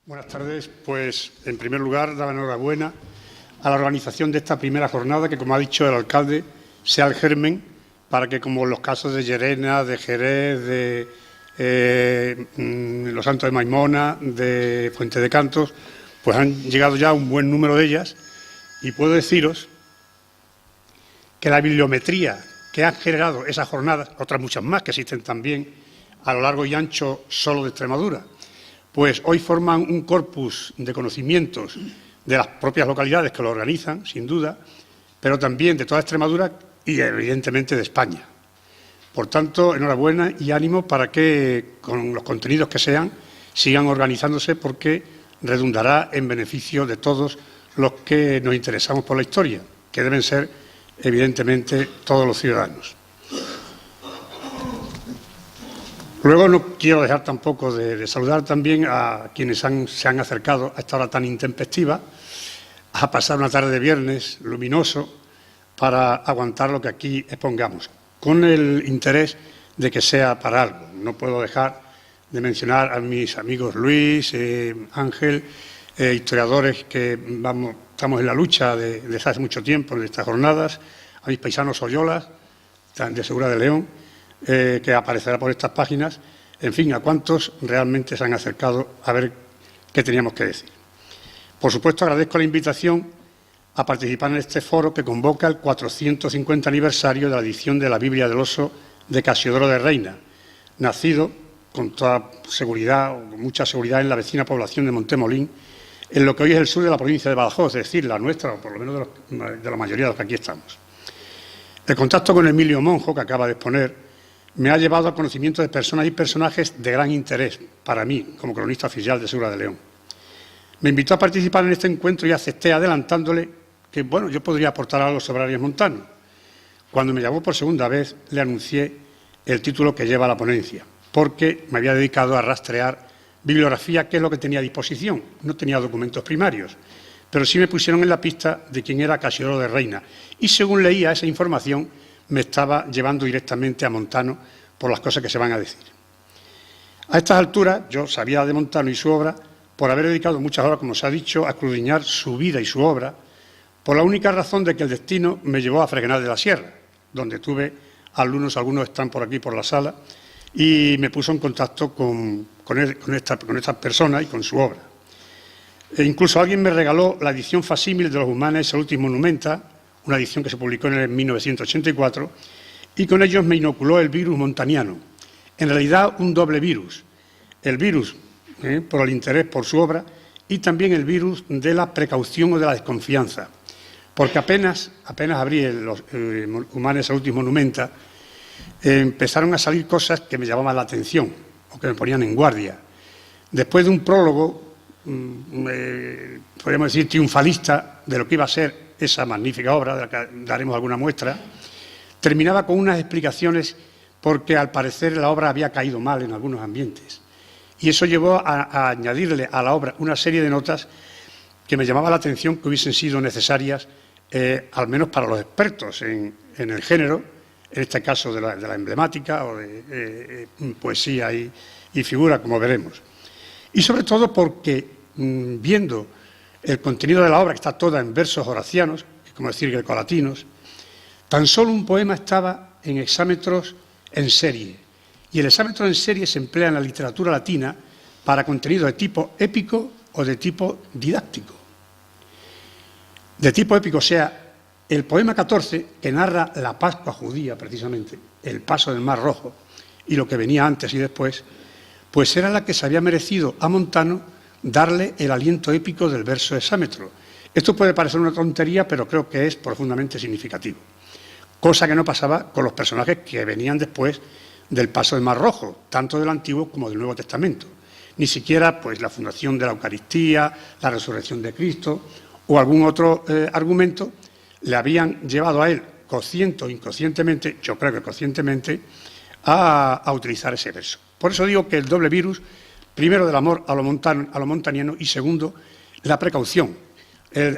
Buenas tardes. Pues, en primer lugar, dar enhorabuena a la organización de esta primera jornada, que, como ha dicho el alcalde, sea el germen para que, como en los casos de Llerena, de Jerez, de Los Santos de Maimona, de Fuente de Cantos, pues han llegado ya un buen número de ellas. Y puedo deciros que la bibliometría que han generado esas jornadas, otras muchas más que existen también a lo largo y ancho solo de Extremadura, pues hoy forman un corpus de conocimientos de las propias localidades que lo organizan, sin duda, pero también de toda Extremadura y, evidentemente, de España. Por tanto, enhorabuena y ánimo para que, con los contenidos que sean, sigan organizándose, porque redundará en beneficio de todos los que nos interesamos por la historia, que deben ser, evidentemente, todos los ciudadanos. Luego no quiero dejar tampoco de saludar también a quienes se han acercado a esta hora tan intempestiva a pasar una tarde de viernes luminoso para aguantar lo que aquí expongamos, con el interés de que sea para algo. No puedo dejar de mencionar a mis amigos Luis, Ángel, historiadores que estamos en la lucha desde hace mucho tiempo en estas jornadas, a mis paisanos Oyolas, de Segura de León, que aparecerá por estas páginas, en fin, a cuántos realmente se han acercado a ver qué teníamos que decir. Por supuesto, agradezco la invitación a participar en este foro que convoca el 450 aniversario de la edición de la Biblia del Oso de Casiodoro de Reina, nacido con toda seguridad, o con mucha seguridad, en la vecina población de Montemolín, en lo que hoy es el sur de la provincia de Badajoz, es decir, la nuestra, o por lo menos de la mayoría de los que aquí estamos. El contacto con Emilio Monjo, que acaba de exponer, me ha llevado al conocimiento de personas y personajes de gran interés para mí, como cronista oficial de Segura de León. Me invitó a participar en este encuentro y acepté, adelantándole que, bueno, yo podría aportar algo sobre Arias Montano. Cuando me llamó por segunda vez, le anuncié el título que lleva la ponencia, porque me había dedicado a rastrear bibliografía, que es lo que tenía a disposición. No tenía documentos primarios, pero sí me pusieron en la pista de quién era Casiodoro de Reina, y según leía esa información me estaba llevando directamente a Montano por las cosas que se van a decir. A estas alturas yo sabía de Montano y su obra por haber dedicado muchas horas, como se ha dicho, a escudriñar su vida y su obra, por la única razón de que el destino me llevó a Fregenal de la Sierra, donde tuve alumnos, algunos están por aquí por la sala, y me puso en contacto con estas personas y con su obra. E incluso alguien me regaló la edición facsímil de Los Humanes Salutis Monumenta, una edición que se publicó en el 1984, y con ellos me inoculó el virus montaniano. En realidad, un doble virus. El virus por el interés por su obra, y también el virus de la precaución o de la desconfianza. Porque apenas abrí los Humanes Salutis Monumenta, empezaron a salir cosas que me llamaban la atención o que me ponían en guardia. Después de un prólogo, podríamos decir, triunfalista de lo que iba a ser esa magnífica obra, de la que daremos alguna muestra, terminaba con unas explicaciones porque, al parecer, la obra había caído mal en algunos ambientes. Y eso llevó a añadirle a la obra una serie de notas que me llamaba la atención que hubiesen sido necesarias, al menos para los expertos en el género, en este caso de la emblemática o de poesía y figura, como veremos. Y sobre todo porque, viendo el contenido de la obra, que está toda en versos horacianos, como decir grecolatinos, tan solo un poema estaba en hexámetros en serie. Y el hexámetro en serie se emplea en la literatura latina para contenido de tipo épico o de tipo didáctico. De tipo épico, o sea, el poema 14, que narra la Pascua judía, precisamente, el paso del Mar Rojo, y lo que venía antes y después, pues era la que se había merecido a Montano darle el aliento épico del verso hexámetro. Esto puede parecer una tontería, pero creo que es profundamente significativo. Cosa que no pasaba con los personajes que venían después del paso del Mar Rojo, tanto del Antiguo como del Nuevo Testamento. Ni siquiera, pues, la fundación de la Eucaristía, la resurrección de Cristo o algún otro argumento le habían llevado a él, consciente o inconscientemente, yo creo que conscientemente, a utilizar ese verso. Por eso digo que el doble virus, primero, del amor a lo montaniano, y segundo, la precaución,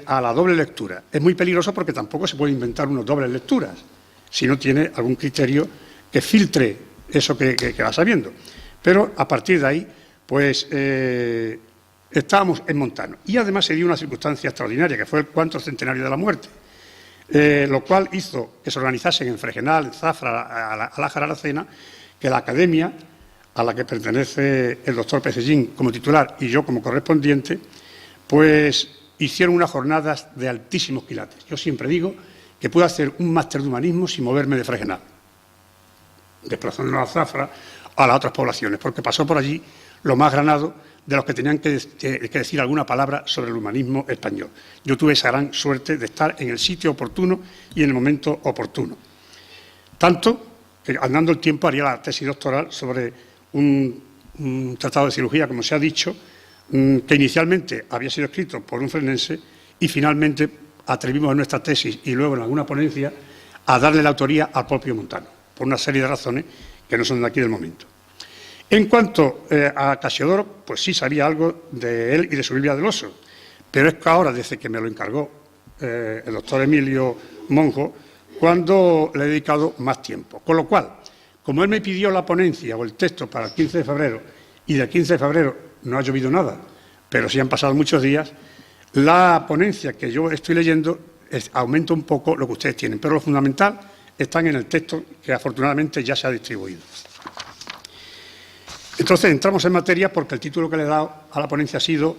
a la doble lectura. Es muy peligroso porque tampoco se puede inventar unas dobles lecturas si no tiene algún criterio que filtre eso que va sabiendo. Pero a partir de ahí, pues estábamos en Montano. Y además se dio una circunstancia extraordinaria, que fue el 4º centenario de la muerte, lo cual hizo que se organizasen en Fregenal, en Zafra, a la Aracena, que la academia a la que pertenece el doctor Pecellín como titular y yo como correspondiente, pues hicieron unas jornadas de altísimos quilates. Yo siempre digo que puedo hacer un máster de humanismo sin moverme de Fregenal, desplazándonos a Zafra a las otras poblaciones, porque pasó por allí lo más granado de los que tenían que decir alguna palabra sobre el humanismo español. Yo tuve esa gran suerte de estar en el sitio oportuno y en el momento oportuno. Tanto que, andando el tiempo, haría la tesis doctoral sobre un tratado de cirugía, como se ha dicho, que inicialmente había sido escrito por un frenense y finalmente atrevimos en nuestra tesis y luego en alguna ponencia a darle la autoría al propio Montano, por una serie de razones que no son de aquí del momento. En cuanto a Casiodoro, pues sí sabía algo de él y de su Biblia del Oso, pero es que ahora, desde que me lo encargó el doctor Emilio Monjo, cuando le he dedicado más tiempo. Con lo cual, como él me pidió la ponencia o el texto para el 15 de febrero, y del 15 de febrero no ha llovido nada, pero sí han pasado muchos días, la ponencia que yo estoy leyendo aumenta un poco lo que ustedes tienen, pero lo fundamental está en el texto que afortunadamente ya se ha distribuido. Entonces entramos en materia porque el título que le he dado a la ponencia ha sido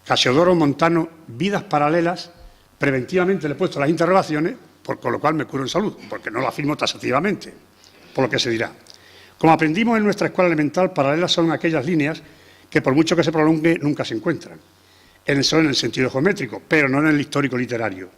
Casiodoro Montano, vidas paralelas. Preventivamente le he puesto las interrogaciones, con lo cual me curo en salud, porque no lo afirmo taxativamente, por lo que se dirá. Como aprendimos en nuestra escuela elemental, paralelas son aquellas líneas que por mucho que se prolongue nunca se encuentran. Son en el sentido geométrico, pero no en el histórico literario.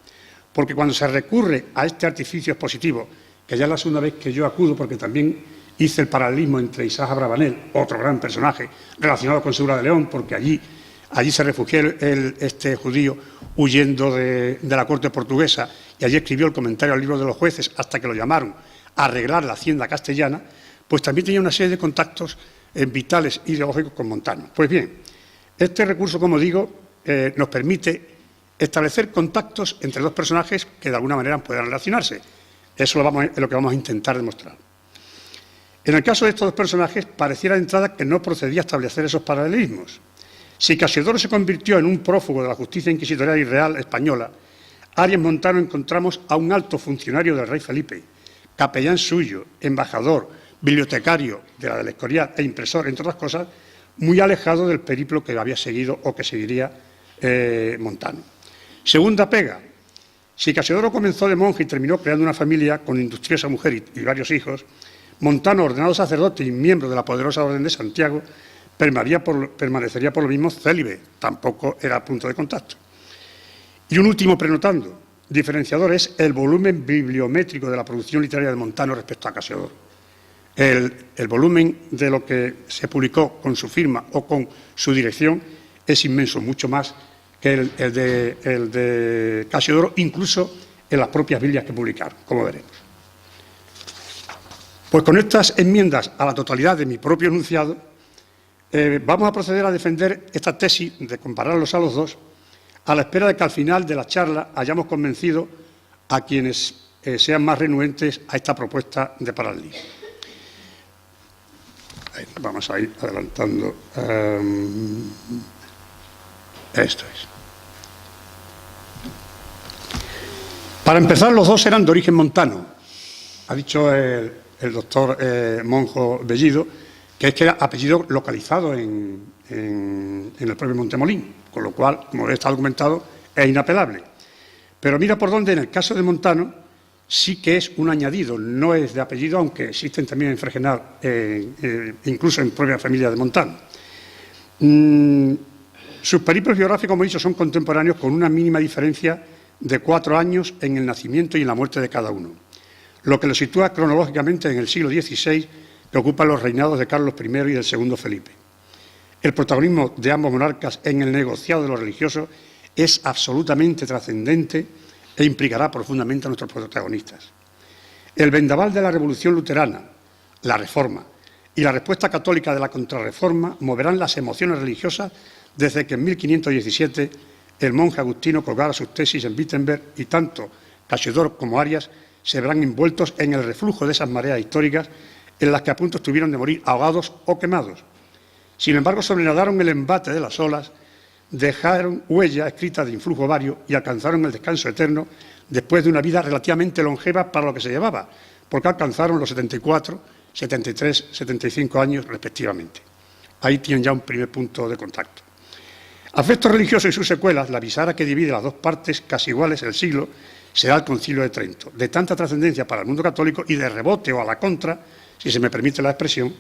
Porque cuando se recurre a este artificio expositivo, que ya es la segunda vez que yo acudo, porque también hice el paralelismo entre Isaac Abravanel, otro gran personaje relacionado con Segura de León, porque allí se refugió este judío huyendo de la corte portuguesa y allí escribió el comentario al libro de los jueces hasta que lo llamaron a arreglar la hacienda castellana, pues también tenía una serie de contactos vitales ideológicos con Montano. Pues bien, este recurso, como digo, nos permite establecer contactos entre dos personajes que de alguna manera puedan relacionarse. Eso es lo que vamos a intentar demostrar. En el caso de estos dos personajes, pareciera de entrada que no procedía a establecer esos paralelismos. Si Casiodoro se convirtió en un prófugo de la justicia inquisitorial y real española, Arias Montano encontramos a un alto funcionario del rey Felipe, capellán suyo, embajador, bibliotecario de la del Escorial e impresor, entre otras cosas, muy alejado del periplo que había seguido o que seguiría Montano. Segunda pega. Si Casiodoro comenzó de monje y terminó creando una familia con industriosa mujer y varios hijos, Montano, ordenado sacerdote y miembro de la poderosa Orden de Santiago, permanecería por lo mismo célibe, tampoco era punto de contacto. Y un último prenotando, diferenciador, es el volumen bibliométrico de la producción literaria de Montano respecto a Casiodoro. El volumen de lo que se publicó con su firma o con su dirección es inmenso, mucho más que el de Casiodoro, incluso en las propias Biblias que publicaron, como veremos. Pues con estas enmiendas a la totalidad de mi propio enunciado, vamos a proceder a defender esta tesis de compararlos a los dos, a la espera de que al final de la charla hayamos convencido a quienes sean más renuentes a esta propuesta de paralelismo. Vamos a ir adelantando. Esto es. Para empezar, los dos eran de origen montano. Ha dicho el doctor Monjo Bellido que es que era apellido localizado en el propio Montemolín, con lo cual, como está documentado, es inapelable. Pero mira por dónde, en el caso de Montano, sí que es un añadido, no es de apellido, aunque existen también en Fregenal, incluso en propia familia de Montano. Sus periplos biográficos, como he dicho, son contemporáneos con una mínima diferencia de 4 años en el nacimiento y en la muerte de cada uno, lo que lo sitúa cronológicamente en el siglo XVI, que ocupan los reinados de Carlos I y del segundo Felipe. El protagonismo de ambos monarcas en el negociado de los religiosos es absolutamente trascendente e implicará profundamente a nuestros protagonistas. El vendaval de la Revolución Luterana, la Reforma y la respuesta católica de la Contrarreforma moverán las emociones religiosas desde que en 1517 el monje agustino colgara sus tesis en Wittenberg y tanto Casiodoro como Arias se verán envueltos en el reflujo de esas mareas históricas en las que a punto estuvieron de morir ahogados o quemados. Sin embargo, sobrenadaron el embate de las olas, dejaron huella escrita de influjo vario y alcanzaron el descanso eterno después de una vida relativamente longeva para lo que se llevaba, porque alcanzaron los 74, 73, 75 años respectivamente. Ahí tienen ya un primer punto de contacto. Afectos religiosos y sus secuelas, la bisagra que divide las dos partes casi iguales del siglo, será el Concilio de Trento, de tanta trascendencia para el mundo católico y de rebote o a la contra, si se me permite la expresión,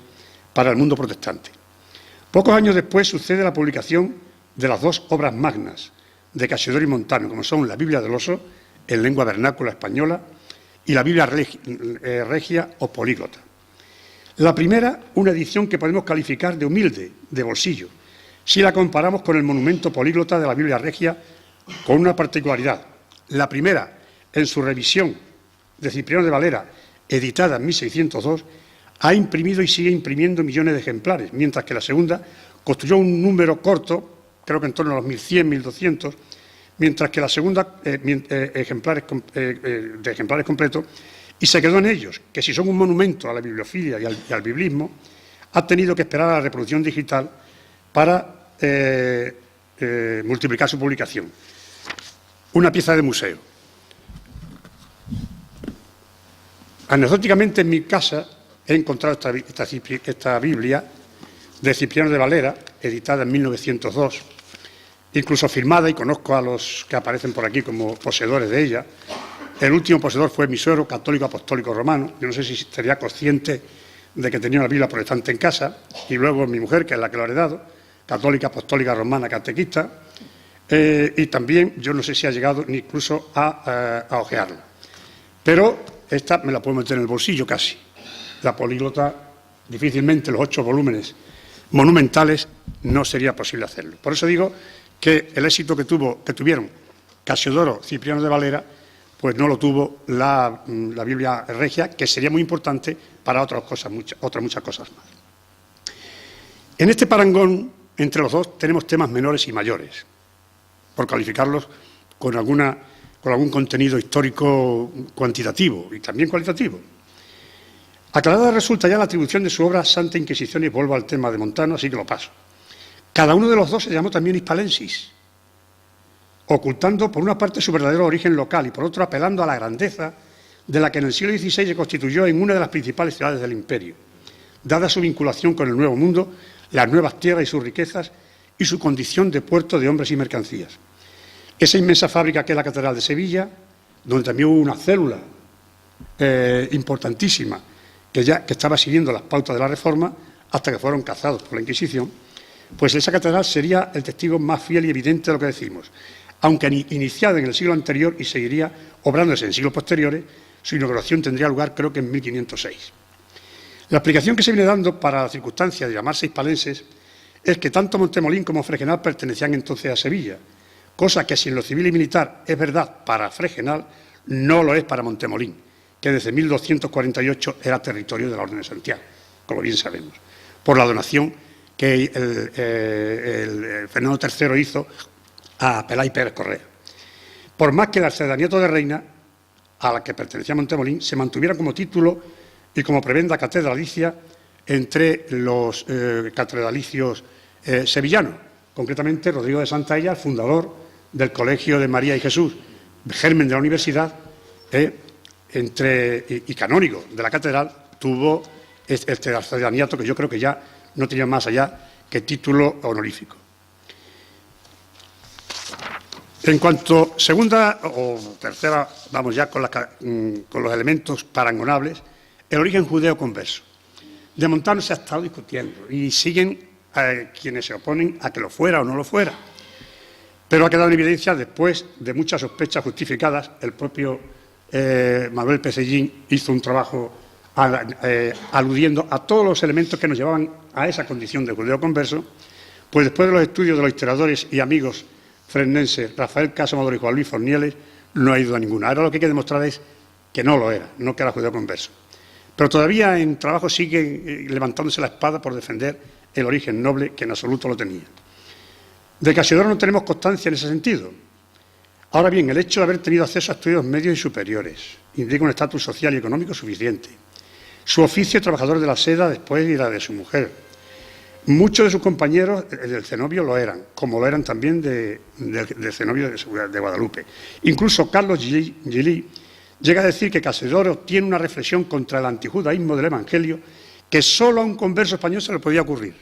para el mundo protestante. Pocos años después sucede la publicación de las dos obras magnas de Cassiodoro y Montano, como son la Biblia del Oso, en lengua vernácula española, y la Biblia Regia o Políglota. La primera, una edición que podemos calificar de humilde, de bolsillo, si la comparamos con el monumento políglota de la Biblia Regia, con una particularidad. La primera, en su revisión de Cipriano de Valera, editada en 1602, ha imprimido y sigue imprimiendo millones de ejemplares, mientras que la segunda construyó un número corto, creo que en torno a los 1100, 1200, mientras que la segunda de ejemplares completos, y se quedó en ellos, que si son un monumento a la bibliofilia y al biblismo, ha tenido que esperar a la reproducción digital para multiplicar su publicación. Una pieza de museo. Anecdóticamente en mi casa he encontrado esta Biblia de Cipriano de Valera, editada en 1902, incluso firmada, y conozco a los que aparecen por aquí como poseedores de ella. El último poseedor fue mi suegro, católico apostólico romano. Yo no sé si estaría consciente de que tenía una Biblia protestante en casa, y luego mi mujer, que es la que lo ha heredado, católica apostólica romana catequista, y también yo no sé si ha llegado ni incluso a hojearla. Pero esta me la puedo meter en el bolsillo casi. La políglota, difícilmente los 8 volúmenes monumentales, no sería posible hacerlo. Por eso digo que el éxito que tuvieron Cassiodoro, Cipriano de Valera, pues no lo tuvo la Biblia Regia, que sería muy importante para otras muchas cosas más. En este parangón, entre los dos, tenemos temas menores y mayores, por calificarlos con algún contenido histórico cuantitativo y también cualitativo. Aclarada resulta ya la atribución de su obra Santa Inquisición, y vuelvo al tema de Montano, así que lo paso. Cada uno de los dos se llamó también Hispalensis, ocultando por una parte su verdadero origen local y por otra apelando a la grandeza de la que en el siglo XVI se constituyó en una de las principales ciudades del imperio, dada su vinculación con el Nuevo Mundo, las nuevas tierras y sus riquezas y su condición de puerto de hombres y mercancías. Esa inmensa fábrica que es la Catedral de Sevilla, donde también hubo una célula importantísima que estaba siguiendo las pautas de la Reforma hasta que fueron cazados por la Inquisición, pues esa catedral sería el testigo más fiel y evidente de lo que decimos. Aunque iniciada en el siglo anterior y seguiría obrándose en siglos posteriores, su inauguración tendría lugar creo que en 1506. La explicación que se viene dando para la circunstancia de llamarse hispalenses es que tanto Montemolín como Fregenal pertenecían entonces a Sevilla, cosa que si en lo civil y militar es verdad para Fregenal, no lo es para Montemolín, que desde 1248 era territorio de la Orden de Santiago, como bien sabemos, por la donación que el Fernando III hizo a Pelay Pérez Correa. Por más que el arcedianato de Reina, a la que pertenecía Montemolín, se mantuviera como título y como prebenda catedralicia entre los catedralicios sevillanos, concretamente Rodrigo de Santaella, el fundador del Colegio de María y Jesús, germen de la universidad, y canónigo de la catedral, tuvo este arcedianato que yo creo que ya no tenía más allá que título honorífico. En cuanto segunda o tercera, vamos ya con los elementos parangonables, el origen judeo converso. De Montano se ha estado discutiendo y siguen quienes se oponen a que lo fuera o no lo fuera. Pero ha quedado en evidencia, después de muchas sospechas justificadas, el propio Manuel Pecellín hizo un trabajo aludiendo a todos los elementos que nos llevaban a esa condición de judeo converso, pues después de los estudios de los historiadores y amigos fresnenses Rafael Caso Amador y Juan Luis Fornieles, no ha ido a ninguna. Ahora lo que hay que demostrar es que no lo era, no que era judeo converso. Pero todavía en trabajo sigue levantándose la espada por defender el origen noble que en absoluto lo tenía. De Cassiodoro no tenemos constancia en ese sentido. Ahora bien, el hecho de haber tenido acceso a estudios medios y superiores indica un estatus social y económico suficiente. Su oficio, trabajador de la seda, después y la de su mujer. Muchos de sus compañeros del cenobio lo eran, como lo eran también del cenobio de Guadalupe. Incluso Carlos Gili llega a decir que Casidoro tiene una reflexión contra el antijudaísmo del Evangelio que solo a un converso español se le podía ocurrir.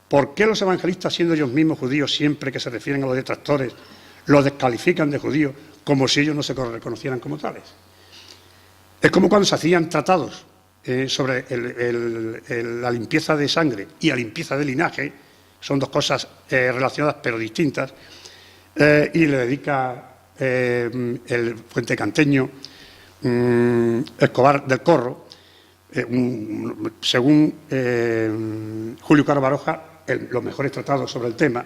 ¿Por qué los evangelistas, siendo ellos mismos judíos, siempre que se refieren a los detractores, los descalifican de judíos como si ellos no se reconocieran como tales? Es como cuando se hacían tratados sobre la limpieza de sangre y la limpieza de linaje, son dos cosas relacionadas pero distintas, y le dedica el fuentecanteño Escobar del Corro, según Julio Caro Baroja, los mejores tratados sobre el tema,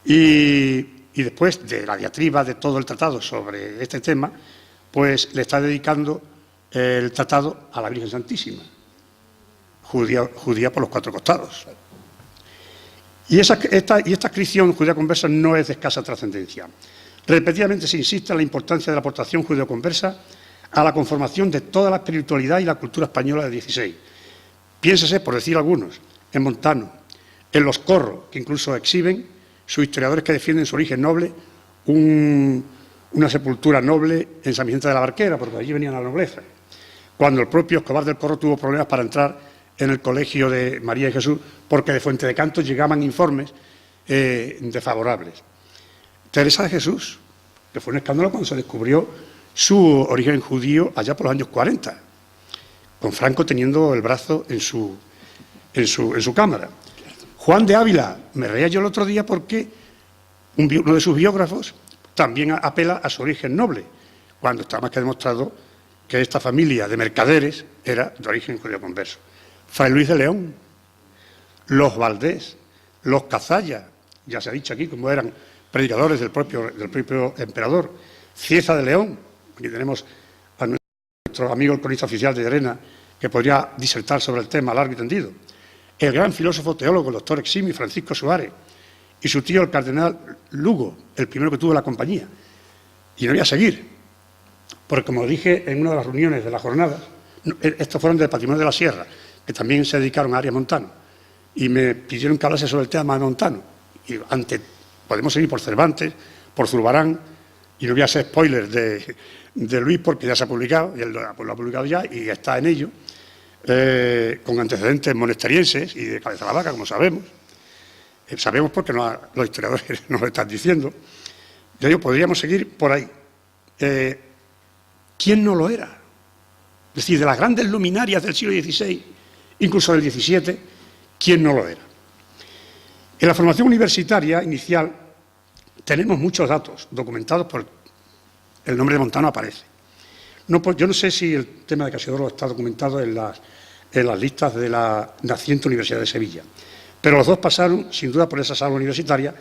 y después de la diatriba de todo el tratado sobre este tema, pues le está dedicando el tratado a la Virgen Santísima, judía por los cuatro costados. Y esta adscripción judía conversa no es de escasa trascendencia. Repetidamente se insiste en la importancia de la aportación judeo-conversa a la conformación de toda la espiritualidad y la cultura española del XVI. Piénsese, por decir algunos, en Montano, en los Corros, que incluso exhiben sus historiadores que defienden su origen noble, una sepultura noble en San Vicente de la Barquera, porque allí venían a la nobleza. Cuando el propio Escobar del Corro tuvo problemas para entrar en el colegio de María y Jesús, porque de Fuente de Cantos llegaban informes desfavorables. Teresa de Jesús, que fue un escándalo cuando se descubrió su origen judío allá por los años 40, con Franco teniendo el brazo en su cámara. Juan de Ávila, me reía yo el otro día porque uno de sus biógrafos también apela a su origen noble, cuando está más que demostrado que esta familia de mercaderes era de origen judío-converso. Fray Luis de León, los Valdés, los Cazalla, ya se ha dicho aquí como eran predicadores del propio emperador, Cieza de León, aquí tenemos a nuestro amigo el cronista oficial de Llerena, que podría disertar sobre el tema largo y tendido, el gran filósofo teólogo, el doctor Eximio Francisco Suárez, y su tío el cardenal Lugo, el primero que tuvo la compañía. Y no voy a seguir, porque como dije en una de las reuniones de la jornada, estos fueron del Patrimonio de la Sierra, que también se dedicaron a Arias Montano, y me pidieron que hablase sobre el tema de Montano. Y podemos seguir por Cervantes, por Zurbarán, y no voy a hacer spoilers de Luis porque ya se ha publicado, y él lo ha publicado ya y está en ello, con antecedentes monasterienses y de Cabeza la Vaca, como sabemos. Sabemos porque los historiadores nos lo están diciendo. Yo digo, podríamos seguir por ahí. ¿Quién no lo era? Es decir, de las grandes luminarias del siglo XVI, incluso del XVII, ¿quién no lo era? En la formación universitaria inicial tenemos muchos datos documentados por el nombre de Montano aparece. Yo no sé si el tema de Casidoro está documentado en las listas de la naciente Universidad de Sevilla, pero los dos pasaron sin duda por esa sala universitaria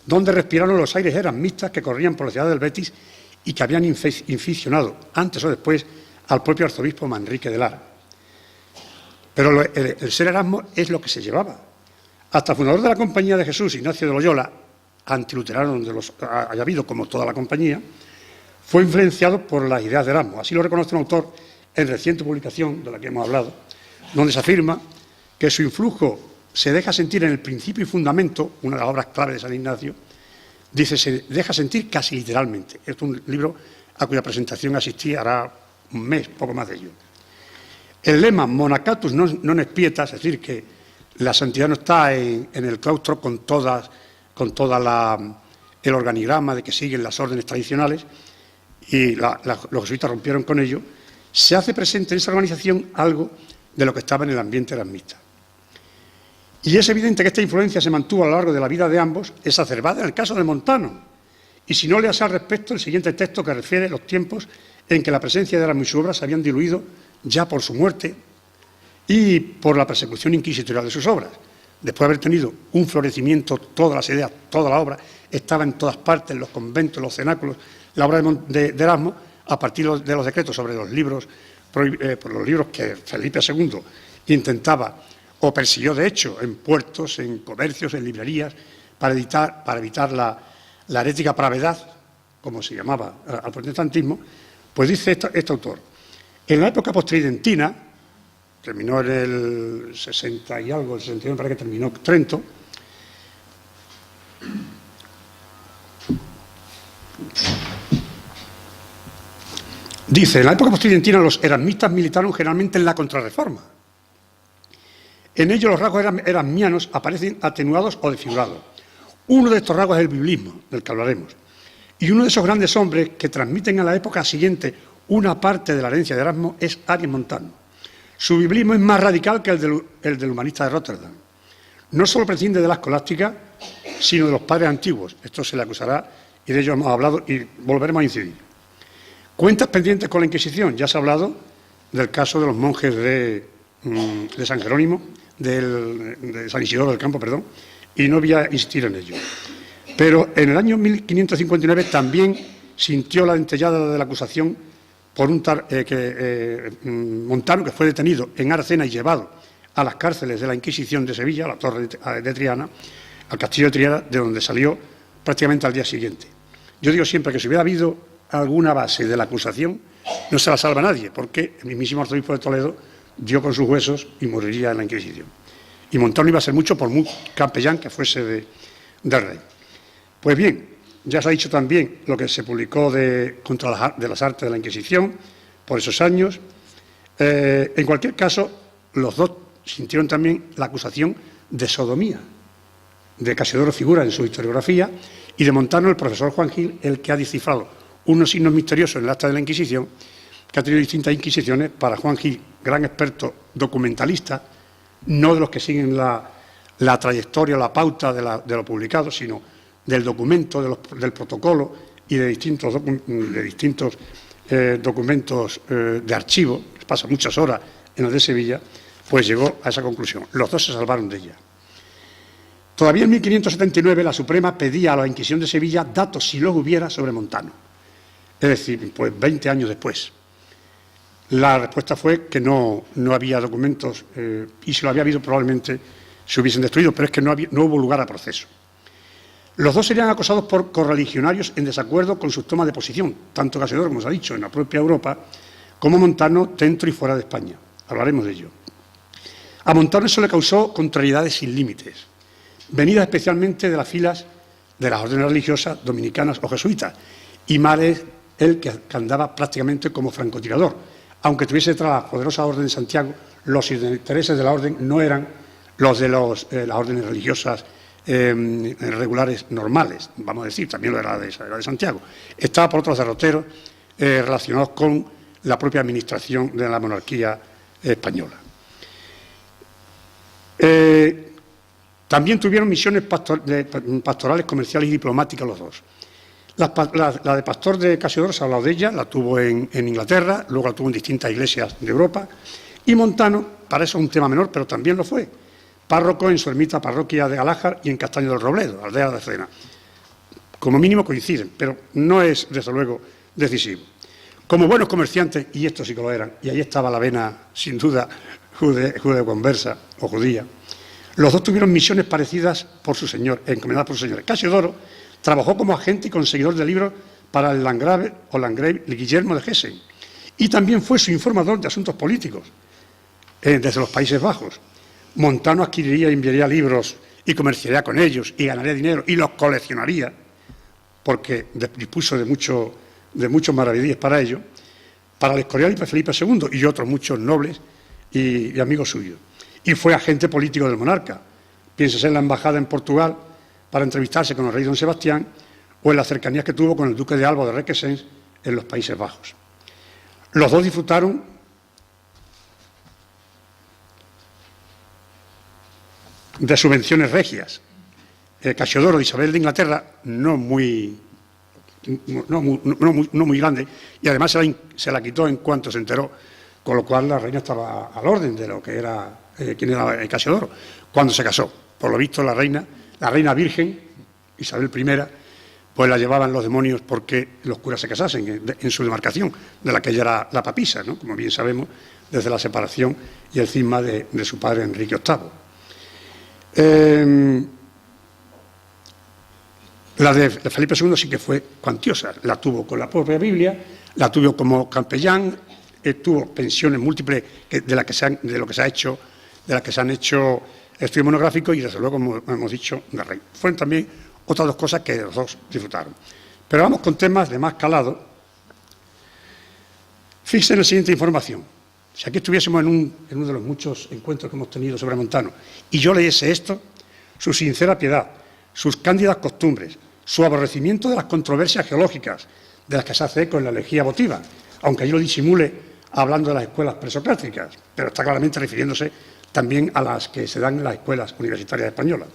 donde respiraron los aires erasmistas que corrían por la ciudad del Betis y que habían inficionado, antes o después, al propio arzobispo Manrique de Lara. Pero el ser Erasmo es lo que se llevaba. Hasta el fundador de la Compañía de Jesús, Ignacio de Loyola, antiluterano donde los haya habido como toda la compañía, fue influenciado por las ideas de Erasmo. Así lo reconoce un autor en reciente publicación, de la que hemos hablado, donde se afirma que su influjo se deja sentir en el principio y fundamento, una de las obras clave de San Ignacio, dice, se deja sentir casi literalmente. Este es un libro a cuya presentación asistí hará un mes, poco más de ello. El lema Monacatus non expietas, es decir, que la santidad no está en el claustro con toda el organigrama de que siguen las órdenes tradicionales, y los jesuitas rompieron con ello, se hace presente en esa organización algo de lo que estaba en el ambiente erasmista. Y es evidente que esta influencia se mantuvo a lo largo de la vida de ambos, exacerbada en el caso de Montano. Y si no le hace al respecto el siguiente texto que refiere los tiempos en que la presencia de Erasmo y su obra se habían diluido ya por su muerte y por la persecución inquisitorial de sus obras. Después de haber tenido un florecimiento, todas las ideas, toda la obra, estaba en todas partes, en los conventos, en los cenáculos, la obra de Erasmo, a partir de los decretos sobre los libros, por los libros que Felipe II intentaba o persiguió, de hecho, en puertos, en comercios, en librerías, para evitar la herética pravedad, como se llamaba al protestantismo, pues dice este autor, en la época postridentina, terminó en el 60 y algo, el 61 para que terminó Trento. Dice, en la época post-tridentina los erasmistas militaron generalmente en la Contrarreforma. En ello los rasgos erasmianos aparecen atenuados o desfigurados. Uno de estos rasgos es el biblismo, del que hablaremos. Y uno de esos grandes hombres que transmiten a la época siguiente una parte de la herencia de Erasmo es Arias Montano. Su biblismo es más radical que el del humanista de Rotterdam. No solo prescinde de la escolástica, sino de los padres antiguos. Esto se le acusará y de ello hemos hablado y volveremos a incidir. Cuentas pendientes con la Inquisición. Ya se ha hablado del caso de los monjes de San Jerónimo, de San Isidoro del Campo, perdón, y no voy a insistir en ello. Pero en el año 1559 también sintió la dentellada de la acusación por un tal Montano, que fue detenido en Aracena y llevado a las cárceles de la Inquisición de Sevilla, a la Torre de Triana, al castillo de Triana, de donde salió prácticamente al día siguiente. Yo digo siempre que si hubiera habido alguna base de la acusación, no se la salva nadie, porque el mismísimo arzobispo de Toledo dio con sus huesos y moriría en la Inquisición. Y Montano iba a ser mucho por muy capellán que fuese del rey. Pues bien, ya se ha dicho también lo que se publicó de las artes de la Inquisición por esos años. En cualquier caso, los dos sintieron también la acusación de sodomía. De Casiodoro figura en su historiografía y de Montano el profesor Juan Gil, el que ha descifrado unos signos misteriosos en el acta de la Inquisición, que ha tenido distintas inquisiciones. Para Juan Gil, gran experto documentalista, no de los que siguen la trayectoria, la pauta de lo publicado, sino del documento, del protocolo y de distintos documentos de archivo, pasa muchas horas en el de Sevilla, pues llegó a esa conclusión. Los dos se salvaron de ella. Todavía en 1579 la Suprema pedía a la Inquisición de Sevilla datos, si los hubiera, sobre Montano. Es decir, pues 20 años después. La respuesta fue que no había documentos y si lo había habido probablemente se hubiesen destruido, pero es que no hubo lugar a proceso. Los dos serían acosados por correligionarios en desacuerdo con sus tomas de posición, tanto Casiodoro, como se ha dicho, en la propia Europa, como Montano dentro y fuera de España. Hablaremos de ello. A Montano eso le causó contrariedades sin límites, venidas especialmente de las filas de las órdenes religiosas dominicanas o jesuitas, y mal es él que andaba prácticamente como francotirador. Aunque tuviese detrás la poderosa orden de Santiago, los intereses de la orden no eran los de las órdenes religiosas regulares normales, vamos a decir, también lo era de Santiago. Estaba por otros derroteros relacionados con la propia administración de la monarquía española. También tuvieron misiones pastorales, comerciales y diplomáticas los dos. La de pastor de Casiodoro, se ha hablado de ella, la tuvo en Inglaterra, luego la tuvo en distintas iglesias de Europa, y Montano, para eso es un tema menor, pero también lo fue, párroco en su ermita parroquia de Galájar y en Castaño del Robledo, aldea de Cena. Como mínimo coinciden, pero no es, desde luego, decisivo. Como buenos comerciantes, y estos sí que lo eran, y ahí estaba la vena, sin duda, judeo-conversa o judía, los dos tuvieron misiones parecidas por su señor, encomendadas por su señor. Casiodoro trabajó como agente y conseguidor de libros para el landgrave Guillermo de Hessen, y también fue su informador de asuntos políticos desde los Países Bajos. Montano adquiriría y enviaría libros y comerciaría con ellos y ganaría dinero y los coleccionaría, porque dispuso de muchos maravedíes para ello, para el Escorial y para Felipe II y otros muchos nobles y amigos suyos. Y fue agente político del monarca. Piénsese en la embajada en Portugal para entrevistarse con el rey don Sebastián o en las cercanías que tuvo con el duque de Alba de Requesens en los Países Bajos. Los dos disfrutaron de subvenciones regias. Casiodoro de Isabel de Inglaterra, no muy grande, y además se la quitó en cuanto se enteró, con lo cual la reina estaba al orden de lo que era, quién era Casiodoro, cuando se casó. Por lo visto la reina virgen, Isabel I, pues la llevaban los demonios porque los curas se casasen en su demarcación, de la que ella era la papisa, ¿no? Como bien sabemos, desde la separación y el cisma de su padre Enrique VIII. La de Felipe II sí que fue cuantiosa, la tuvo con la propia Biblia, la tuvo como capellán, tuvo pensiones múltiples de lo que se han hecho estudios monográficos y, desde luego, como hemos dicho, de Rey. Fueron también otras dos cosas que los dos disfrutaron. Pero vamos con temas de más calado. Fíjense en la siguiente información. Si aquí estuviésemos en uno de los muchos encuentros que hemos tenido sobre Montano y yo leyese esto, su sincera piedad, sus cándidas costumbres, su aborrecimiento de las controversias geológicas de las que se hace eco en la elegía votiva, aunque allí lo disimule hablando de las escuelas presocráticas, pero está claramente refiriéndose también a las que se dan en las escuelas universitarias españolas,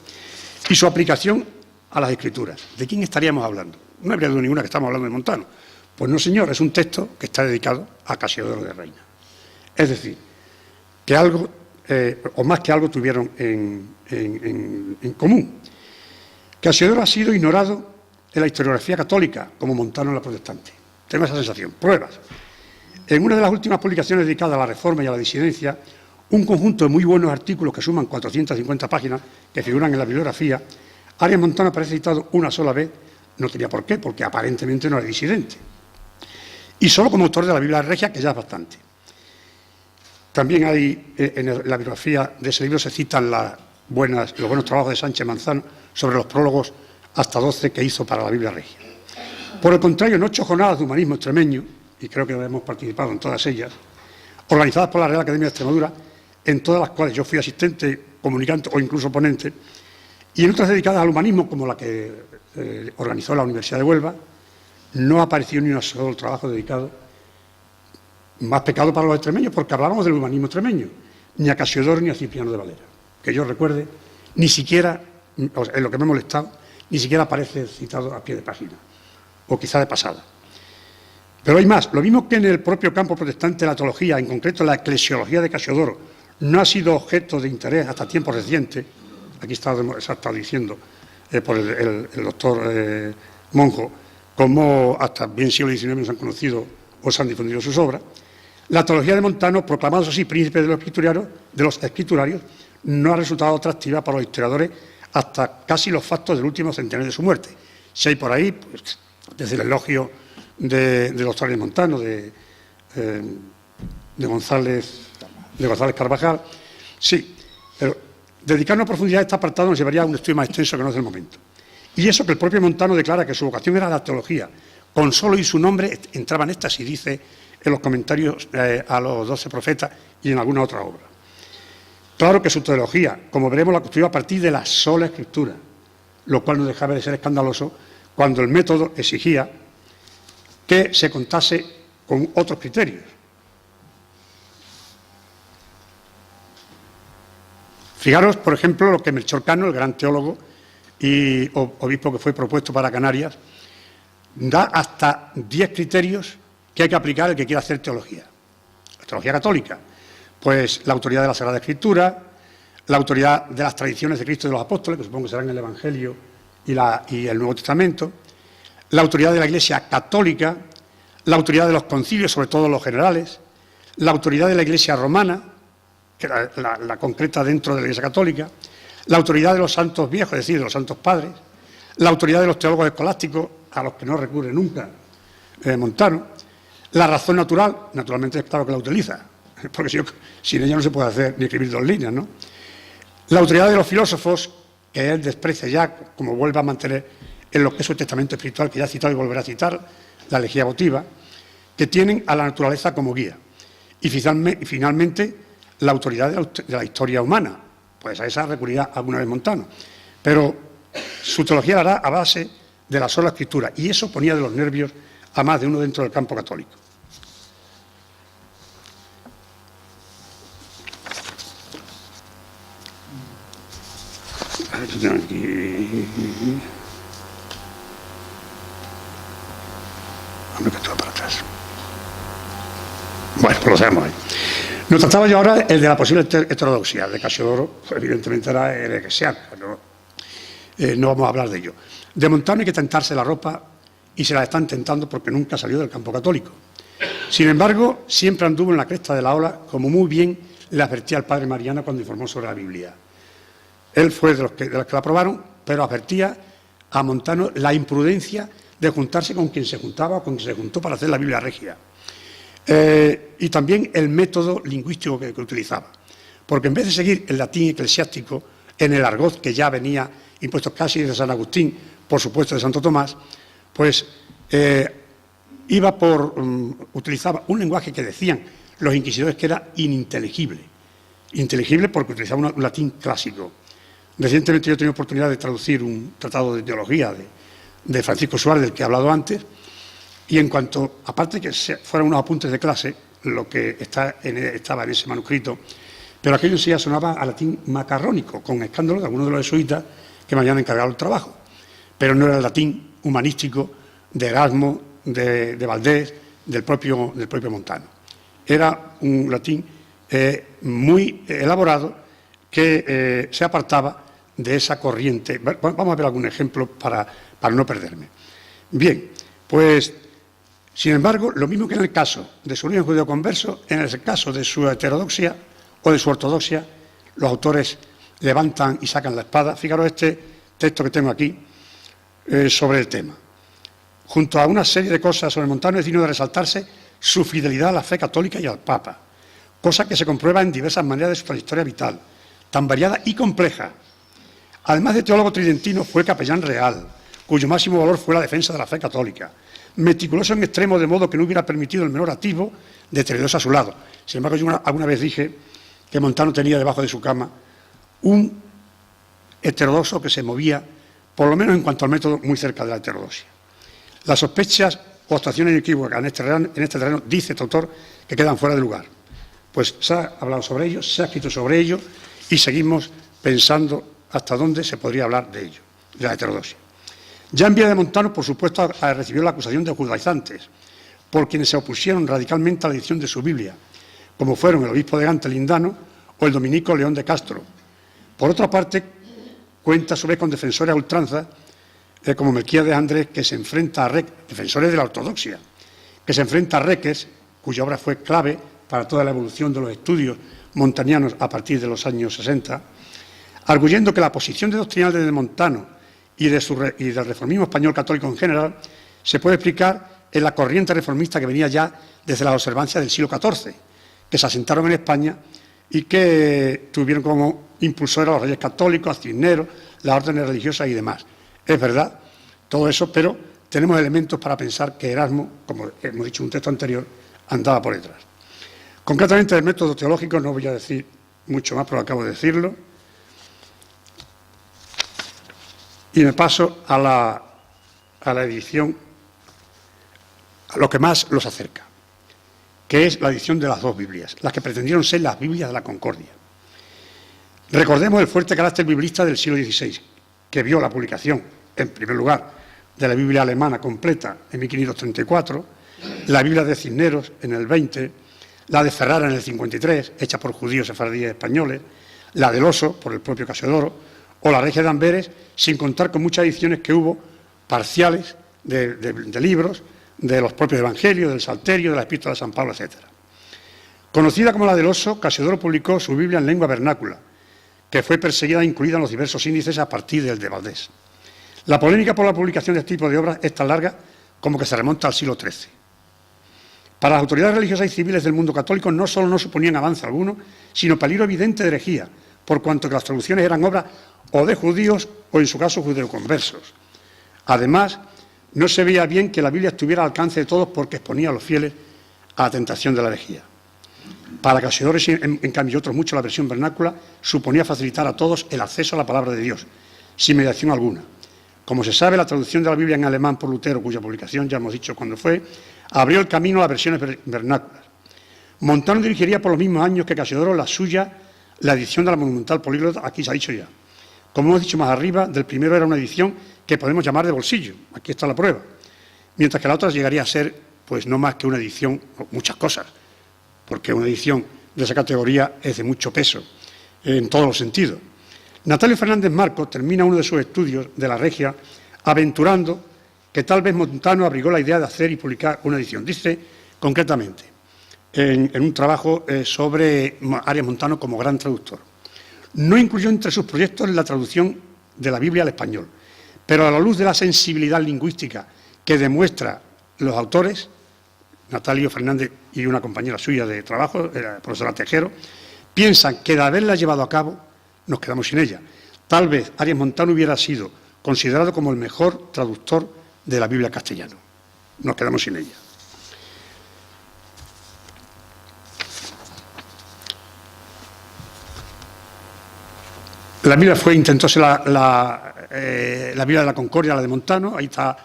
y su aplicación a las escrituras. ¿De quién estaríamos hablando? No habría duda ninguna que estamos hablando de Montano. Pues no, señor, es un texto que está dedicado a Casiodoro de Reina. Es decir, que algo, o más que algo, tuvieron en común. Casiodoro ha sido ignorado en la historiografía católica, como Montano en la protestante. Tengo esa sensación. Pruebas. En una de las últimas publicaciones dedicadas a la reforma y a la disidencia, un conjunto de muy buenos artículos que suman 450 páginas, que figuran en la bibliografía, Arias Montano aparece citado una sola vez, no tenía por qué, porque aparentemente no era disidente. Y solo como autor de la Biblia Regia, que ya es bastante. También hay, en la biografía de ese libro se citan los buenos trabajos de Sánchez Manzano sobre los prólogos hasta 12 que hizo para la Biblia Regia. Por el contrario, en 8 jornadas de humanismo extremeño, y creo que hemos participado en todas ellas, organizadas por la Real Academia de Extremadura, en todas las cuales yo fui asistente, comunicante o incluso ponente, y en otras dedicadas al humanismo, como la que organizó la Universidad de Huelva, no apareció ni un solo trabajo dedicado, más pecado para los extremeños, porque hablábamos del humanismo extremeño, ni a Casiodoro ni a Cipriano de Valera. Que yo recuerde, ni siquiera, en lo que me ha molestado, ni siquiera aparece citado a pie de página, o quizá de pasada. Pero hay más. Lo mismo que en el propio campo protestante, la teología, en concreto la eclesiología de Casiodoro, no ha sido objeto de interés hasta tiempos recientes, aquí se ha estado diciendo por el doctor Monjo, como hasta bien siglo XIX nos han conocido o se han difundido sus obras. La teología de Montano, proclamado así príncipe de los escriturarios, no ha resultado atractiva para los historiadores hasta casi los factos del último centenario de su muerte. Si hay por ahí, pues, desde el elogio de los Arias Montano, de González Carvajal, sí, pero dedicarnos a profundidad a este apartado nos llevaría a un estudio más extenso que no es el momento. Y eso que el propio Montano declara que su vocación era la teología. Con solo oír su nombre entraba en éxtasis, dice en los comentarios a los 12 profetas y en alguna otra obra. Claro que su teología, como veremos, la construyó a partir de la sola Escritura, lo cual no dejaba de ser escandaloso cuando el método exigía que se contase con otros criterios. Fijaros, por ejemplo, lo que Melchor Cano, el gran teólogo y obispo que fue propuesto para Canarias, da hasta 10 criterios que hay que aplicar el que quiera hacer teología. La teología católica, pues la autoridad de la Sagrada Escritura, la autoridad de las tradiciones de Cristo y de los apóstoles, que supongo que serán el Evangelio y el Nuevo Testamento, la autoridad de la Iglesia católica, la autoridad de los concilios, sobre todo los generales, la autoridad de la Iglesia romana, que la concreta dentro de la Iglesia católica, la autoridad de los santos viejos, es decir, de los santos padres, la autoridad de los teólogos escolásticos, a los que no recurre nunca Montano, la razón natural, naturalmente es claro que la utiliza, porque sin ella no se puede hacer ni escribir 2 líneas, ¿no? La autoridad de los filósofos, que él desprecia ya, como vuelve a mantener en lo que es su testamento espiritual, que ya ha citado y volverá a citar, la elegía votiva, que tienen a la naturaleza como guía. Y finalmente, la autoridad de la historia humana, pues a esa recurrirá alguna vez Montano. Pero su teología la hará a base de la sola Escritura, y eso ponía de los nervios a más de uno dentro del campo católico. Para atrás. Bueno, pues lo sabemos ahí. Nos trataba yo ahora el de la posible heterodoxia de Casiodoro, pues evidentemente era heresiano, no vamos a hablar de ello. De Montano hay que tentarse la ropa y se la están tentando porque nunca salió del campo católico. Sin embargo, siempre anduvo en la cresta de la ola, como muy bien le advertía el padre Mariana cuando informó sobre la Biblia. Él fue de los que la aprobaron, pero advertía a Montano la imprudencia de juntarse con quien se juntaba o con quien se juntó para hacer la Biblia Regia. y también el método lingüístico que utilizaba. Porque en vez de seguir el latín eclesiástico, en el argot que ya venía impuesto casi de San Agustín, por supuesto de Santo Tomás, pues utilizaba un lenguaje que decían los inquisidores que era ininteligible. Inteligible porque utilizaba un latín clásico. Recientemente yo he tenido oportunidad de traducir un tratado de teología de Francisco Suárez, del que he hablado antes, y en cuanto, aparte de que fueran unos apuntes de clase, lo que estaba en ese manuscrito, pero aquello sí ya sonaba a latín macarrónico, con escándalo de algunos de los jesuitas que me habían encargado el trabajo. Pero no era el latín humanístico de Erasmo, de Valdés, del propio Montano. Era un latín muy elaborado que se apartaba de esa corriente. Vamos a ver algún ejemplo para no perderme. Bien, pues, sin embargo, lo mismo que en el caso de su origen judeo-converso, en el caso de su heterodoxia o de su ortodoxia, los autores levantan y sacan la espada. Fijaros este texto que tengo aquí sobre el tema. Junto a una serie de cosas sobre Montano es digno de resaltarse su fidelidad a la fe católica y al Papa, cosa que se comprueba en diversas maneras de su trayectoria vital, tan variada y compleja. Además de teólogo tridentino, fue capellán real, cuyo máximo valor fue la defensa de la fe católica, meticuloso en extremo, de modo que no hubiera permitido el menor atisbo de Teredosa a su lado. Sin embargo, yo alguna vez dije que Montano tenía debajo de su cama un heterodoxo que se movía, por lo menos en cuanto al método, muy cerca de la heterodoxia. Las sospechas o actuaciones inequívocas en este terreno, dice este autor, que quedan fuera de lugar. Pues se ha hablado sobre ello, se ha escrito sobre ello y seguimos pensando hasta dónde se podría hablar de ello, de la heterodoxia. Ya en vida de Montano, por supuesto, recibió la acusación de judaizantes, por quienes se opusieron radicalmente a la edición de su Biblia, como fueron el obispo de Gante Lindano o el dominico León de Castro. Por otra parte, cuenta a su vez con defensores a ultranza, como Melquíades Andrés, que se enfrenta a defensores de la ortodoxia, que se enfrenta a Reques, cuya obra fue clave para toda la evolución de los estudios montanianos a partir de los años 60, arguyendo que la posición doctrinal de Montano y del reformismo español católico en general se puede explicar en la corriente reformista que venía ya desde las observancias del siglo XIV, que se asentaron en España y que tuvieron como impulsores a los reyes católicos, a Cisneros, las órdenes religiosas y demás. Es verdad, todo eso, pero tenemos elementos para pensar que Erasmo, como hemos dicho en un texto anterior, andaba por detrás. Concretamente, del método teológico no voy a decir mucho más, pero acabo de decirlo. Y me paso a la edición, a lo que más los acerca, que es la edición de las dos Biblias, las que pretendieron ser las Biblias de la Concordia. Recordemos el fuerte carácter biblista del siglo XVI, que vio la publicación, en primer lugar, de la Biblia alemana completa en 1534, la Biblia de Cisneros en el 20, la de Ferrara en el 53, hecha por judíos, sefardíes españoles, la del Oso, por el propio Casiodoro, o la Regia de Amberes, sin contar con muchas ediciones que hubo parciales de libros, de los propios evangelios, del Salterio, de la Epístola de San Pablo, etc. Conocida como la del Oso, Casiodoro publicó su Biblia en lengua vernácula, que fue perseguida e incluida en los diversos índices a partir del de Valdés. La polémica por la publicación de este tipo de obras es tan larga como que se remonta al siglo XIII. Para las autoridades religiosas y civiles del mundo católico no solo no suponían avance alguno, sino peligro evidente de herejía, por cuanto que las traducciones eran obras o de judíos o, en su caso, judeoconversos. Además, no se veía bien que la Biblia estuviera al alcance de todos porque exponía a los fieles a la tentación de la herejía. Para Casiodoro, en cambio, otros mucho, la versión vernácula suponía facilitar a todos el acceso a la palabra de Dios, sin mediación alguna. Como se sabe, la traducción de la Biblia en alemán por Lutero, cuya publicación ya hemos dicho cuándo fue, abrió el camino a las versiones vernáculas. Montano dirigiría por los mismos años que Casiodoro la suya, la edición de la monumental políglota, aquí se ha dicho ya. Como hemos dicho más arriba, del primero era una edición que podemos llamar de bolsillo, aquí está la prueba, mientras que la otra llegaría a ser, pues no más que una edición, muchas cosas, porque una edición de esa categoría es de mucho peso, en todos los sentidos. Natalio Fernández Marcos termina uno de sus estudios de la Regia aventurando que tal vez Montano abrigó la idea de hacer y publicar una edición. Dice concretamente, en un trabajo sobre Arias Montano como gran traductor. No incluyó entre sus proyectos la traducción de la Biblia al español, pero a la luz de la sensibilidad lingüística que demuestra los autores, Natalio Fernández y una compañera suya de trabajo, la profesora Tejero, piensan que de haberla llevado a cabo nos quedamos sin ella. Tal vez Arias Montano hubiera sido considerado como el mejor traductor de la Biblia castellano. Nos quedamos sin ella. La Biblia intentó ser la Biblia de la Concordia, la de Montano. Ahí está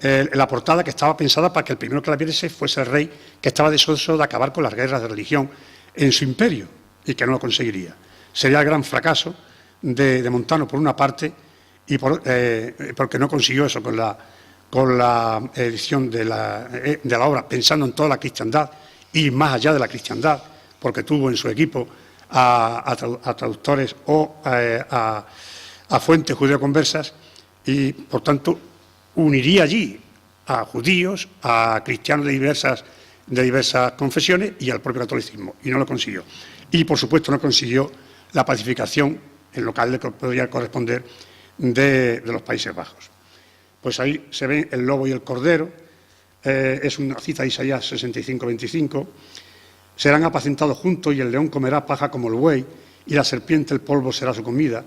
la portada, que estaba pensada para que el primero que la viese fuese el rey, que estaba deseoso de acabar con las guerras de religión en su imperio y que no lo conseguiría. Sería el gran fracaso de Montano, por una parte, y porque no consiguió eso con la edición de la obra, pensando en toda la cristiandad y más allá de la cristiandad, porque tuvo en su equipo a traductores o a fuentes judeoconversas y, por tanto, uniría allí a judíos, a cristianos de diversas confesiones y al propio catolicismo, y no lo consiguió. Y, por supuesto, no consiguió la pacificación en lo que le podría corresponder de los Países Bajos. Pues ahí se ven el lobo y el cordero, es una cita de Isaías 65:25, serán apacentados juntos y el león comerá paja como el buey y la serpiente el polvo será su comida,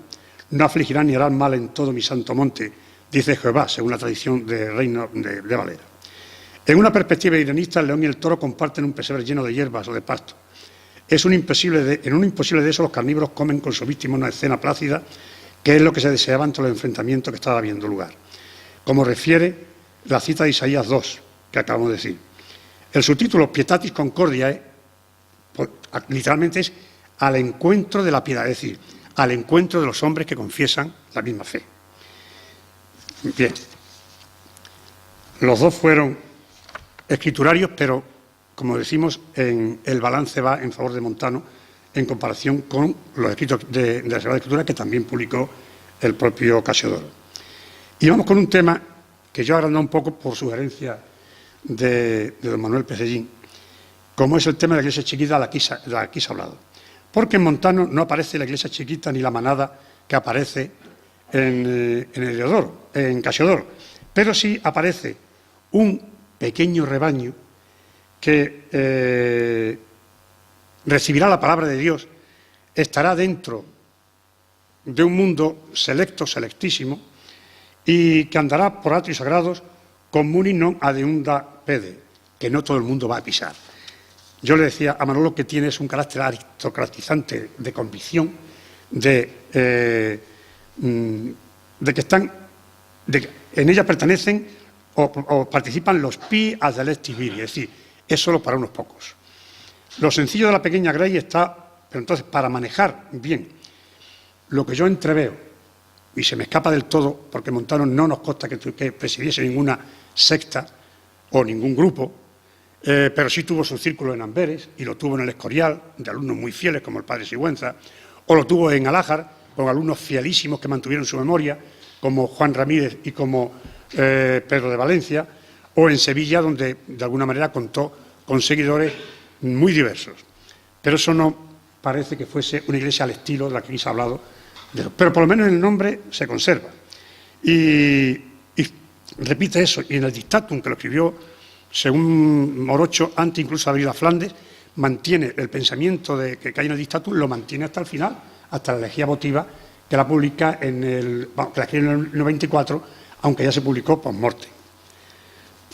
no afligirán ni harán mal en todo mi santo monte, dice Jehová, según la tradición del reino de Valera. En una perspectiva iranista, el león y el toro comparten un pesebre lleno de hierbas o de pasto. En un imposible de eso, los carnívoros comen con su víctima una escena plácida, que es lo que se deseaba ante los enfrentamientos que estaban habiendo lugar. Como refiere la cita de Isaías 2, que acabamos de decir. El subtítulo Pietatis Concordiae, literalmente es al encuentro de la piedad, es decir, al encuentro de los hombres que confiesan la misma fe. Bien, los dos fueron escriturarios, pero, como decimos, el balance va en favor de Montano en comparación con los escritos de la Sagrada Escritura que también publicó el propio Casiodoro. Y vamos con un tema que yo he agrandado un poco por sugerencia de don Manuel Pecellín, como es el tema de la iglesia chiquita de la que se ha hablado. Porque en Montano no aparece la iglesia chiquita ni la manada que aparece en Casiodoro, pero sí aparece un pequeño rebaño que recibirá la palabra de Dios, estará dentro de un mundo selecto, selectísimo, y que andará por atrios sagrados comuni non adeunda pede, que no todo el mundo va a pisar. Yo le decía a Manolo que tiene un carácter aristocratizante de convicción, de que en ella pertenecen o participan los pi ad electis viri, es decir, es solo para unos pocos. Lo sencillo de la pequeña grey está, pero entonces para manejar bien lo que yo entreveo, y se me escapa del todo, porque Montano no nos consta que presidiese ninguna secta o ningún grupo, pero sí tuvo su círculo en Amberes y lo tuvo en el Escorial, de alumnos muy fieles como el padre Sigüenza, o lo tuvo en Alájar, con alumnos fielísimos que mantuvieron su memoria, como Juan Ramírez y como Pedro de Valencia, o en Sevilla, donde de alguna manera contó con seguidores muy diversos. Pero eso no parece que fuese una iglesia al estilo de la que aquí se ha hablado, pero por lo menos el nombre se conserva. Y repite eso, y en el Dictatum, que lo escribió, según Morocho, antes incluso de haber ido a Flandes, mantiene el pensamiento que hay en el Dictatum, lo mantiene hasta el final, hasta la elegía votiva, que la publica que la escribió en el 94, aunque ya se publicó post-mortem.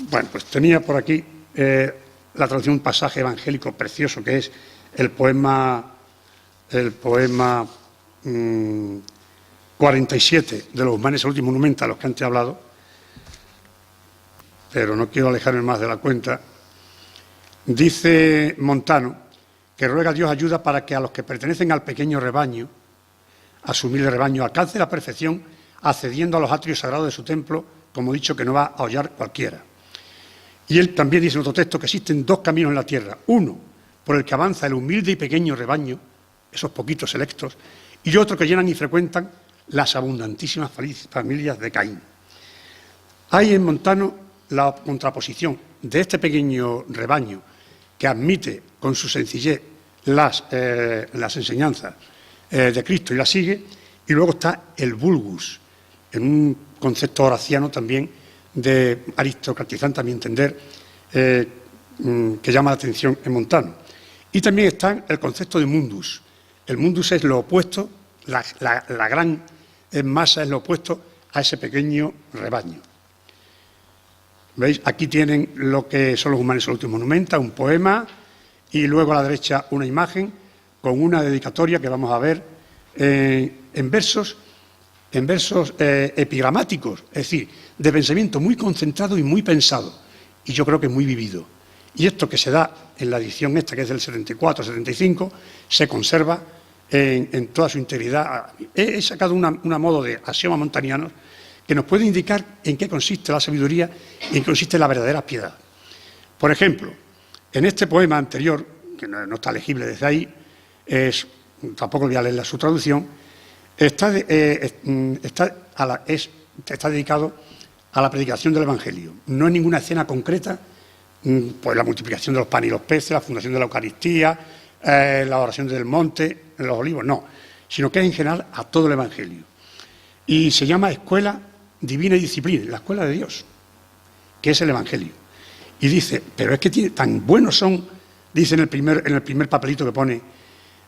Bueno, pues tenía por aquí la traducción de un pasaje evangélico precioso, que es el poema 47 de los Humanes, el último monumento a los que antes he hablado, pero no quiero alejarme más de la cuenta. Dice Montano que ruega a Dios ayuda para que a los que pertenecen al pequeño rebaño, a su humilde rebaño, alcance la perfección accediendo a los atrios sagrados de su templo, como he dicho, que no va a hollar cualquiera. Y él también dice en otro texto que existen dos caminos en la tierra, uno por el que avanza el humilde y pequeño rebaño, esos poquitos selectos, y otro que llenan y frecuentan las abundantísimas familias de Caín. Hay en Montano la contraposición de este pequeño rebaño que admite con su sencillez las enseñanzas de Cristo y las sigue, y luego está el vulgus, en un concepto horaciano también de aristocratizante, a mi entender, que llama la atención en Montano. Y también está el concepto de mundus. El mundus es lo opuesto, la gran masa es lo opuesto a ese pequeño rebaño. ¿Veis? Aquí tienen lo que son los Humanes Solutum Monumenta, un poema, y luego a la derecha una imagen con una dedicatoria que vamos a ver en versos epigramáticos, es decir, de pensamiento muy concentrado y muy pensado, y yo creo que muy vivido. Y esto que se da en la edición esta, que es del 74-75, se conserva en toda su integridad. He sacado una modo de axiomas montanianos que nos puede indicar en qué consiste la sabiduría y en qué consiste la verdadera piedad. Por ejemplo, en este poema anterior, que no está legible desde ahí, tampoco voy a leer su traducción, está dedicado a la predicación del Evangelio. No es ninguna escena concreta, pues la multiplicación de los panes y los peces, la fundación de la Eucaristía, la oración del monte, en los olivos, no, sino que es en general a todo el Evangelio. Y se llama Escuela Divina y Disciplina, la escuela de Dios, que es el Evangelio. Y dice, pero es que tan buenos son, dice en el primer papelito que pone,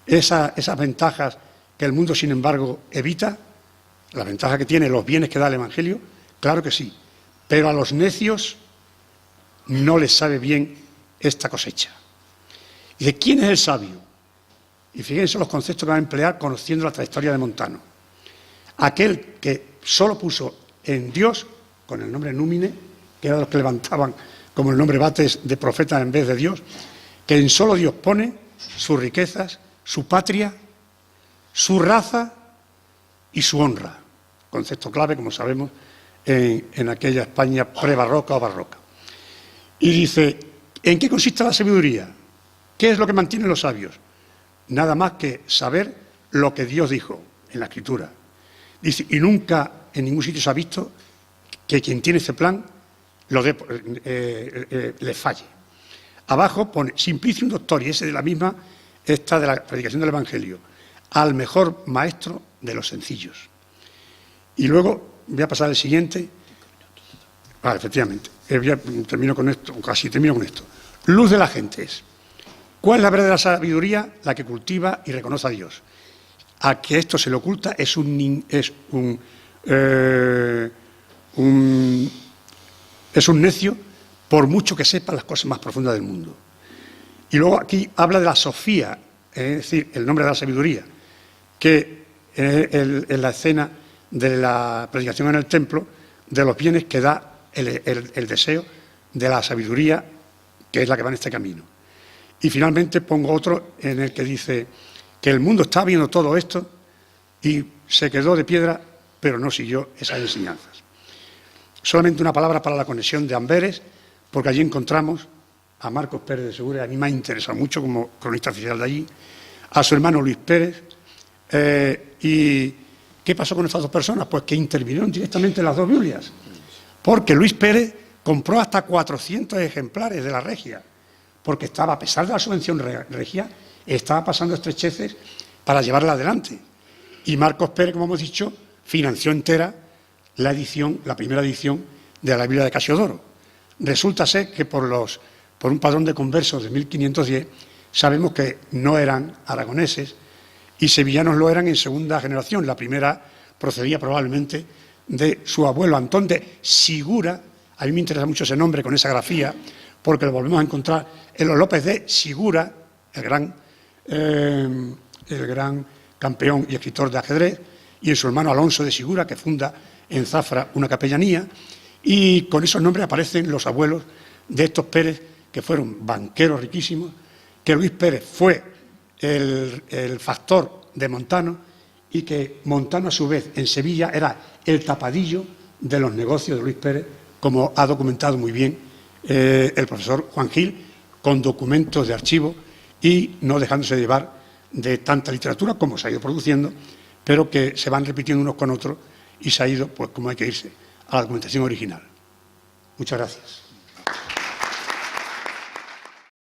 esas ventajas que el mundo, sin embargo, evita, la ventaja que tiene, los bienes que da el Evangelio, claro que sí, pero a los necios no les sabe bien esta cosecha. ¿Y de quién es el sabio? Y fíjense los conceptos que va a emplear conociendo la trayectoria de Montano. Aquel que solo puso en Dios, con el nombre númine, que era los que levantaban como el nombre bates de profeta en vez de Dios, que en solo Dios pone sus riquezas, su patria, su raza y su honra. Concepto clave, como sabemos, en aquella España prebarroca o barroca. Y dice, ¿en qué consiste la sabiduría? ¿Qué es lo que mantienen los sabios? Nada más que saber lo que Dios dijo en la Escritura. Dice, y nunca en ningún sitio se ha visto que quien tiene ese plan le falle. Abajo pone Simplicium Doctori, ese de la misma, esta de la predicación del Evangelio, al mejor maestro de los sencillos. Y luego voy a pasar al siguiente. Efectivamente, termino con esto, casi termino con esto. Luz de la gente es. ¿Cuál es la verdadera sabiduría? La que cultiva y reconoce a Dios. A que esto se le oculta es un necio, por mucho que sepa las cosas más profundas del mundo. Y luego aquí habla de la Sofía, es decir, el nombre de la sabiduría, que en la escena de la predicación en el templo, de los bienes que da el deseo de la sabiduría, que es la que va en este camino. Y finalmente pongo otro en el que dice que el mundo está viendo todo esto y se quedó de piedra, pero no siguió esas enseñanzas. Solamente una palabra para la conexión de Amberes, porque allí encontramos a Marcos Pérez de Segura, a mí me ha interesado mucho como cronista oficial de allí, a su hermano Luis Pérez. ¿Y qué pasó con estas dos personas? Pues que intervinieron directamente en las dos Biblias, porque Luis Pérez compró hasta 400 ejemplares de la Regia, porque estaba, a pesar de la subvención regia, estaba pasando estrecheces para llevarla adelante. Y Marcos Pérez, como hemos dicho, financió entera la primera edición de la Biblia de Casiodoro. Resulta ser que por un padrón de conversos de 1510 sabemos que no eran aragoneses y sevillanos lo eran en segunda generación. La primera procedía probablemente de su abuelo Antón de Sigura. A mí me interesa mucho ese nombre con esa grafía, porque lo volvemos a encontrar en los López de Sigura, el gran campeón y escritor de ajedrez, y en su hermano Alonso de Sigura, que funda en Zafra una capellanía, y con esos nombres aparecen los abuelos de estos Pérez, que fueron banqueros riquísimos, que Luis Pérez fue el factor de Montano, y que Montano, a su vez, en Sevilla, era el tapadillo de los negocios de Luis Pérez, como ha documentado muy bien el profesor Juan Gil, con documentos de archivo y no dejándose llevar de tanta literatura como se ha ido produciendo, pero que se van repitiendo unos con otros y se ha ido, pues como hay que irse, a la documentación original. Muchas gracias.